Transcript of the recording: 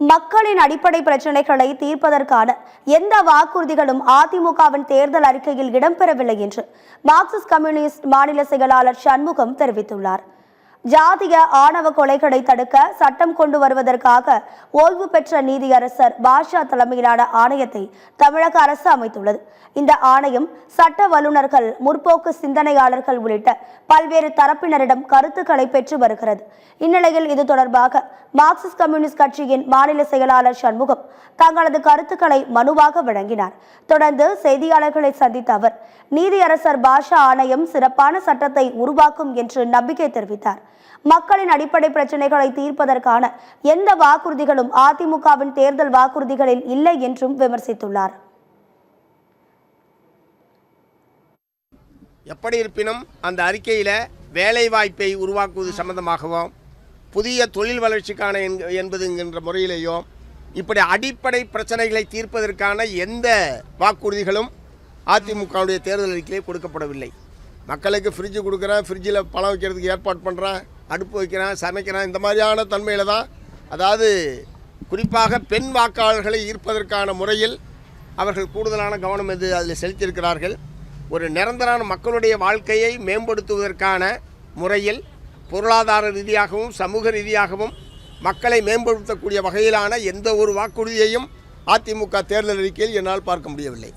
மக்களின் அடிப்படை பிரச்சினைகளை தீர்ப்பதற்கான எந்த வாக்குறுதிகளும் அதிமுகவின் தேர்தல் அறிக்கையில் இடம்பெறவில்லை என்று மார்க்சிஸ்ட் கம்யூனிஸ்ட் மாநில செயலாளர் சண்முகம் தெரிவித்துள்ளார். ஜாதிய ஆணவ கொலைகளை தடுக்க சட்டம் கொண்டு வருவதற்காக ஓய்வு பெற்ற நீதியரசர் பாஷா தலைமையிலான ஆணையத்தை தமிழக அரசு அமைத்துள்ளது. இந்த ஆணையம் சட்ட வல்லுநர்கள், முற்போக்கு சிந்தனையாளர்கள் உள்ளிட்ட பல்வேறு தரப்பினரிடம் கருத்துக்களை பெற்று வருகிறது. இந்நிலையில் இது தொடர்பாக மார்க்சிஸ்ட் கம்யூனிஸ்ட் கட்சியின் மாநில செயலாளர் சண்முகம் தங்களது கருத்துக்களை மனுவாக வழங்கினார். தொடர்ந்து செய்தியாளர்களை சந்தித்த அவர் நீதியரசர் பாஷா ஆணையம் சிறப்பான சட்டத்தை உருவாக்கும் என்று நம்பிக்கை தெரிவித்தார். மக்களின் அடிப்படை பிரச்சனைகளை தீர்ப்பதற்கான எந்த வாக்குறுதிகளும் அதிமுகவின் தேர்தல் வாக்குறுதிகளில் இல்லை என்றும் விமர்சித்துள்ளார். எப்படி இருப்பினும் அந்த அறிக்கையில் வேலைவாய்ப்பை உருவாக்குவது சம்பந்தமாகவும் புதிய தொழில் வளர்ச்சிக்கான என்பது என்கின்ற முறையிலேயோ இப்படி அடிப்படை பிரச்சனைகளை தீர்ப்பதற்கான எந்த வாக்குறுதிகளும் அதிமுகவுடைய தேர்தல் அறிக்கையிலே கொடுக்கப்படவில்லை. மக்களுக்கு ஃப்ரிட்ஜு கொடுக்குறேன், ஃப்ரிட்ஜில் பணம் வைக்கிறதுக்கு ஏற்பாடு பண்ணுறேன், அடுப்பு வைக்கிறேன், சமைக்கிறேன், இந்த மாதிரியான தன்மையில் தான், அதாவது குறிப்பாக பெண் வாக்காளர்களை ஈர்ப்பதற்கான முறையில் அவர்கள் கூடுதலான கவனம் அதில் செலுத்தியிருக்கிறார்கள். ஒரு நிரந்தரான மக்களுடைய வாழ்க்கையை மேம்படுத்துவதற்கான முறையில் பொருளாதார ரீதியாகவும் சமூக ரீதியாகவும் மக்களை மேம்படுத்தக்கூடிய வகையிலான எந்த ஒரு வாக்குறுதியையும் அதிமுக தேர்தல் அறிக்கையில் என்னால் பார்க்க முடியவில்லை.